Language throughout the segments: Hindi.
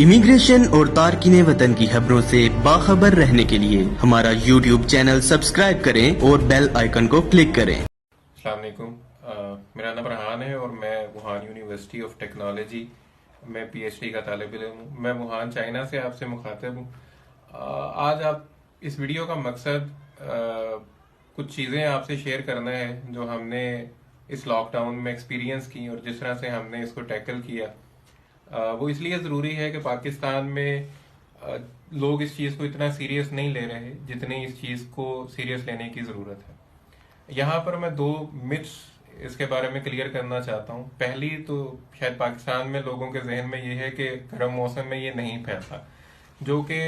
इमिग्रेशन और तारकीन वतन की खबरों से बाखबर रहने के लिए हमारा YouTube चैनल सब्सक्राइब करें और बेल आइकन को क्लिक करें। अस्सलाम वालेकुम। मेरा नाम रहान है और मैं वुहान यूनिवर्सिटी ऑफ टेक्नोलॉजी में पीएचडी का तालिब इल्म हूँ। मैं वुहान चाइना से आपसे मुखातिब हूँ। आज आप इस वीडियो का मकसद कुछ चीज़ें आपसे शेयर करना है जो हमने इस लॉकडाउन में एक्सपीरियंस की और जिस तरह से हमने इसको टैकल किया। वो इसलिए ज़रूरी है कि पाकिस्तान में लोग इस चीज़ को इतना सीरियस नहीं ले रहे जितनी इस चीज़ को सीरियस लेने की ज़रूरत है। यहाँ पर मैं दो मिथ्स इसके बारे में क्लियर करना चाहता हूँ। पहली तो शायद पाकिस्तान में लोगों के जहन में ये है कि गर्म मौसम में ये नहीं फैलता, जो कि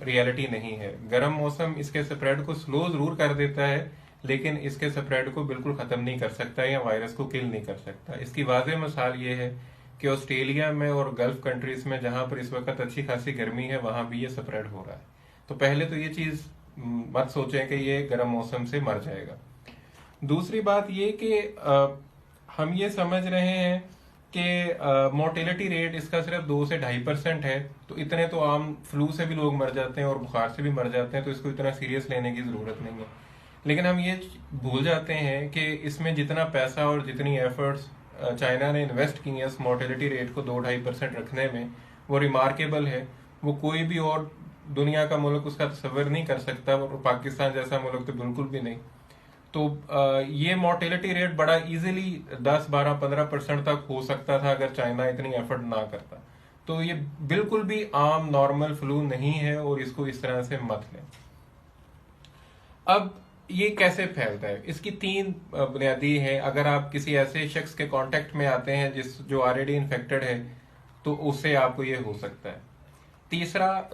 रियलिटी नहीं है। गर्म मौसम इसके स्प्रेड को स्लो ज़रूर कर देता है, लेकिन इसके स्प्रेड को बिल्कुल ख़त्म नहीं कर सकता या वायरस को किल नहीं कर सकता। इसकी वाज़ेह मिसाल ये है कि ऑस्ट्रेलिया में और गल्फ कंट्रीज में जहां पर इस वक्त अच्छी खासी गर्मी है वहां भी ये स्प्रेड हो रहा है। तो पहले तो ये चीज मत सोचें कि ये गर्म मौसम से मर जाएगा। दूसरी बात ये कि हम ये समझ रहे हैं कि मोर्टेलिटी रेट इसका सिर्फ 2 से 2.5% है, तो इतने तो आम फ्लू से भी लोग मर जाते हैं और बुखार से भी मर जाते हैं, तो इसको इतना सीरियस लेने की जरूरत नहीं है। लेकिन हम ये भूल जाते हैं कि इसमें जितना पैसा और जितनी एफर्ट्स चाइना ने इन्वेस्ट की है इस मोर्टेलिटी रेट को 2-2.5% रखने में, वो रिमार्केबल है। वो कोई भी और दुनिया का मुल्क उसका तस्वर नहीं कर सकता, और पाकिस्तान जैसा मुल्क तो बिल्कुल भी नहीं। तो ये मोर्टेलिटी रेट बड़ा इजीली 10, 12, 15% तक हो सकता था अगर चाइना इतनी एफर्ट ना करता। तो ये बिल्कुल भी आम नॉर्मल फ्लू नहीं है और इसको इस तरह से मत लें। अब ये कैसे फैलता है, इसकी 3 बुनियादी है। अगर आप किसी ऐसे शख्स के कांटेक्ट में आते हैं जो ऑलरेडी इन्फेक्टेड है, तो उससे आपको ये हो सकता है।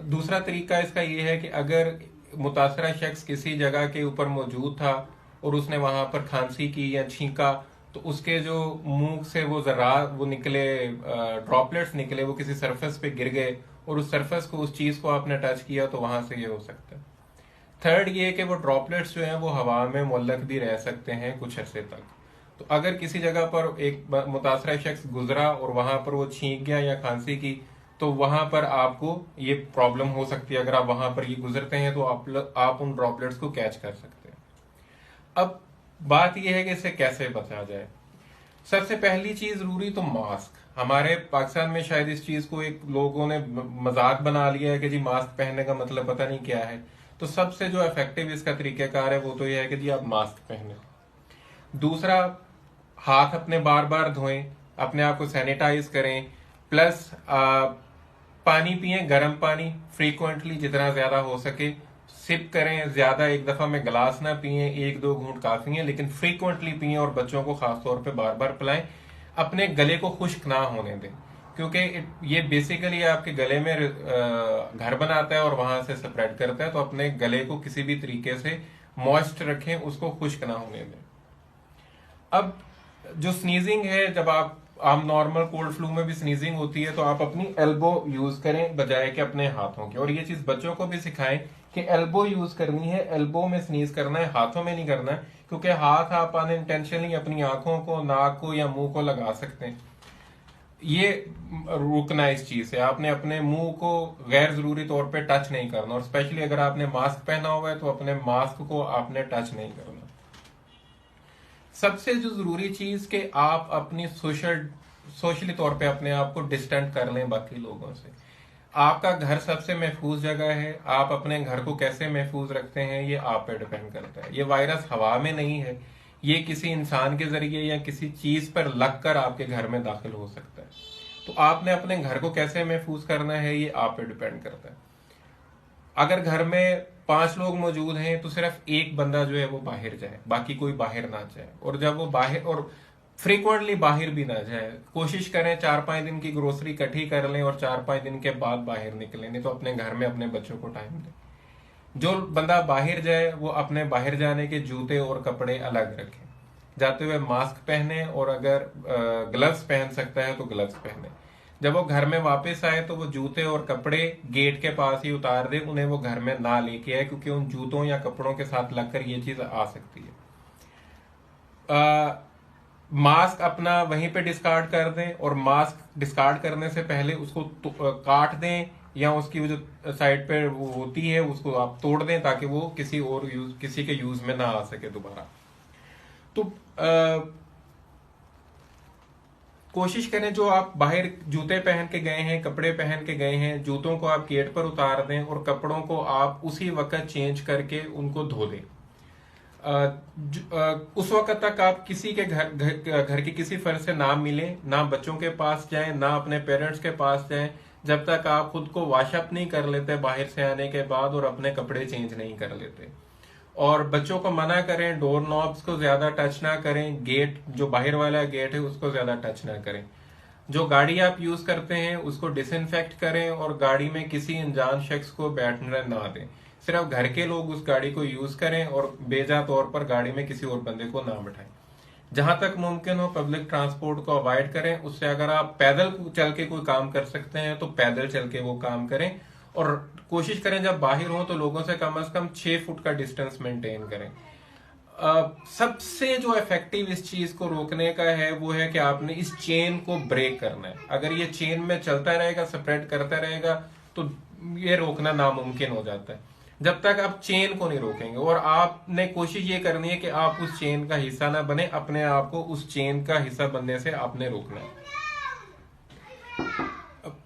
दूसरा तरीका इसका ये है कि अगर मुतासरा शख्स किसी जगह के ऊपर मौजूद था और उसने वहां पर खांसी की या छींका, तो उसके जो मुंह से वो निकले, ड्रॉपलेट्स निकले, वो किसी सरफेस पे गिर गए और उस सरफेस को, उस चीज को आपने टच किया, तो वहां से ये हो सकता है। थर्ड ये कि वो ड्रॉपलेट्स जो हैं वो हवा में मुअल्लक भी रह सकते हैं कुछ अरसे तक। तो अगर किसी जगह पर एक मुतासरा शख्स गुजरा और वहां पर वो छींक गया या खांसी की, तो वहां पर आपको ये प्रॉब्लम हो सकती है। अगर आप वहां पर ये गुजरते हैं तो आप उन ड्रॉपलेट्स को कैच कर सकते हैं। अब बात यह है कि इससे कैसे बचा जाए। सबसे पहली चीज जरूरी तो मास्क। हमारे पाकिस्तान में शायद इस चीज को एक लोगों ने मजाक बना लिया है कि जी मास्क पहनने का मतलब पता नहीं क्या है। तो सबसे जो इफेक्टिव इसका तरीकाकार है वो तो यह है कि जी आप मास्क पहने। दूसरा, हाथ अपने बार बार धोएं, अपने आप को सैनिटाइज करें। प्लस पानी पिएं, गर्म पानी फ्रीक्वेंटली, जितना ज्यादा हो सके सिप करें। ज्यादा एक दफा में गिलास ना पिएं, 1-2 घूंट काफी है, लेकिन फ्रीक्वेंटली पिएं और बच्चों को खासतौर पे बार बार पिलाएं। अपने गले को खुश्क ना होने दें, क्योंकि ये बेसिकली आपके गले में घर बनाता है और वहां से स्प्रेड करता है। तो अपने गले को किसी भी तरीके से मॉइस्ट रखें, उसको खुश्क ना होने दें। अब जो स्नीजिंग है, जब आप नॉर्मल कोल्ड फ्लू में भी स्नीजिंग होती है, तो आप अपनी एल्बो यूज करें बजाय के अपने हाथों की। और ये चीज बच्चों को भी सिखाएं कि एल्बो यूज करनी है, एल्बो में स्नीज करना है, हाथों में नहीं करना है, क्योंकि हाथ आप अनइंटेंशनली अपनी आंखों को, नाक को या मुंह को लगा सकते हैं। ये रुकना इस चीज से। आपने अपने मुंह को गैर जरूरी तौर पे टच नहीं करना, और स्पेशली अगर आपने मास्क पहना हुआ है तो अपने मास्क को आपने टच नहीं करना। सबसे जो जरूरी चीज कि आप अपनी सोशली तौर पे अपने आप को डिस्टेंट कर लें बाकी लोगों से। आपका घर सबसे महफूज जगह है। आप अपने घर को कैसे महफूज रखते हैं ये आप पे डिपेंड करता है। ये वायरस हवा में नहीं है, ये किसी इंसान के जरिए या किसी चीज पर लगकर आपके घर में दाखिल हो सकता है। तो आपने अपने घर को कैसे महफूज करना है ये आप पे डिपेंड करता है। अगर घर में 5 लोग मौजूद हैं तो सिर्फ एक बंदा जो है वो बाहर जाए, बाकी कोई बाहर ना जाए। और जब वो बाहर, और फ्रीक्वेंटली बाहर भी ना जाए, कोशिश करें 4-5 दिन की ग्रोसरी इकट्ठी कर लें और 4-5 दिन के बाद बाहर निकलें। नहीं तो अपने घर में अपने बच्चों को टाइम दें। जो बंदा बाहर जाए वो अपने बाहर जाने के जूते और कपड़े अलग रखें, जाते हुए मास्क पहने, और अगर ग्लव्स पहन सकता है तो ग्लव्स पहने। जब वो घर में वापस आए तो वो जूते और कपड़े गेट के पास ही उतार दे, उन्हें वो घर में ना लेके आए, क्योंकि उन जूतों या कपड़ों के साथ लगकर ये चीज आ सकती है। मास्क अपना वहीं पे डिस्कार्ड कर दें, और मास्क डिस्कार्ड करने से पहले उसको काट दें, या उसकी वो जो साइड पे वो होती है उसको आप तोड़ दें, ताकि वो किसी के यूज में ना आ सके दोबारा। तो कोशिश करें, जो आप बाहर जूते पहन के गए हैं, कपड़े पहन के गए हैं, जूतों को आप गेट पर उतार दें और कपड़ों को आप उसी वक्त चेंज करके उनको धो दें। उस वक्त तक आप किसी के घर के किसी फर्द से ना मिलें, ना बच्चों के पास जाएं, ना अपने पेरेंट्स के पास जाएं, जब तक आप खुद को वॉशअप नहीं कर लेते बाहर से आने के बाद और अपने कपड़े चेंज नहीं कर लेते। और बच्चों को मना करें, डोर नॉब्स को ज्यादा टच ना करें, गेट जो बाहर वाला गेट है उसको ज्यादा टच ना करें। जो गाड़ी आप यूज करते हैं उसको डिसइंफेक्ट करें, और गाड़ी में किसी अनजान शख्स को बैठने ना दें। सिर्फ घर के लोग उस गाड़ी को यूज करें और बेजा तौर पर गाड़ी में किसी और बंदे को ना बैठाएं। जहां तक मुमकिन हो पब्लिक ट्रांसपोर्ट को अवॉइड करें। उससे अगर आप पैदल चल के कोई काम कर सकते हैं तो पैदल चल के वो काम करें, और कोशिश करें जब बाहर हो तो लोगों से कम 6 फुट का डिस्टेंस मेंटेन करें। सबसे जो इफेक्टिव इस चीज को रोकने का है वो है कि आपने इस चेन को ब्रेक करना है। अगर ये चेन में चलता रहेगा, स्प्रेड करता रहेगा, तो ये रोकना नामुमकिन हो जाता है। जब तक आप चेन को नहीं रोकेंगे, और आपने कोशिश ये करनी है कि आप उस चेन का हिस्सा ना बने, अपने आप को उस चेन का हिस्सा बनने से आपने रोकना है।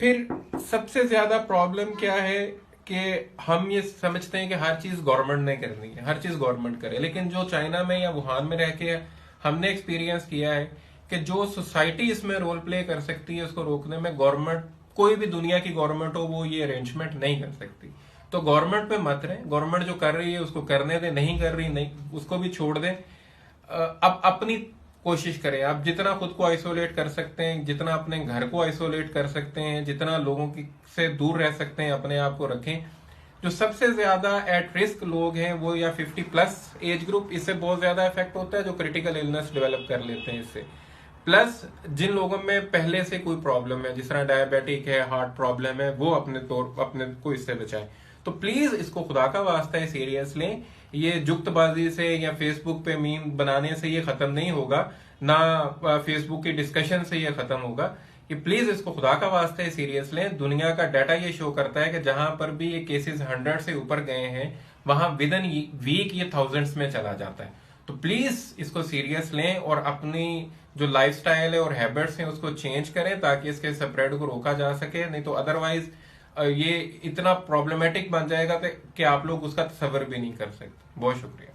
फिर सबसे ज्यादा प्रॉब्लम क्या है कि हम ये समझते हैं कि हर चीज गवर्नमेंट ने करनी है, हर चीज गवर्नमेंट करे, लेकिन जो चाइना में या वुहान में रह के हमने एक्सपीरियंस किया है कि जो सोसाइटी इसमें रोल प्ले कर सकती है उसको रोकने में, गवर्नमेंट, कोई भी दुनिया की गवर्नमेंट हो, वो ये अरेंजमेंट नहीं कर सकती। तो गवर्नमेंट पे मत रहे, गवर्नमेंट जो कर रही है उसको करने दे, नहीं कर रही नहीं उसको भी छोड़ दें। अब अपनी कोशिश करें, आप जितना खुद को आइसोलेट कर सकते हैं, जितना अपने घर को आइसोलेट कर सकते हैं, जितना लोगों की से दूर रह सकते हैं, अपने आप को रखें। जो सबसे ज्यादा एट रिस्क लोग हैं वो या 50+ एज ग्रुप, इससे बहुत ज्यादा इफेक्ट होता है, जो क्रिटिकल इलनेस डेवलप कर लेते हैं इससे। प्लस जिन लोगों में पहले से कोई प्रॉब्लम है, जिस तरह डायबिटिक है, हार्ट प्रॉब्लम है, वो अपने को इससे बचाएं। तो प्लीज इसको खुदा का वास्ता है सीरियस लें। ये जुक्तबाजी से या फेसबुक पे मीम बनाने से ये खत्म नहीं होगा, ना फेसबुक की डिस्कशन से ये खत्म होगा। ये प्लीज इसको खुदा का वास्ता है सीरियस लें। दुनिया का डाटा ये शो करता है कि जहां पर भी ये केसेस 100 से ऊपर गए हैं, वहां विद इन वीक ये थाउजेंड्स में चला जाता है। तो प्लीज इसको सीरियस लें और अपनी जो लाइफस्टाइल है और हैबिट्स हैं उसको चेंज करें, ताकि इसके स्प्रेड को रोका जा सके। नहीं तो अदरवाइज ये इतना प्रॉब्लमेटिक बन जाएगा कि आप लोग उसका तसव्वुर भी नहीं कर सकते। बहुत शुक्रिया।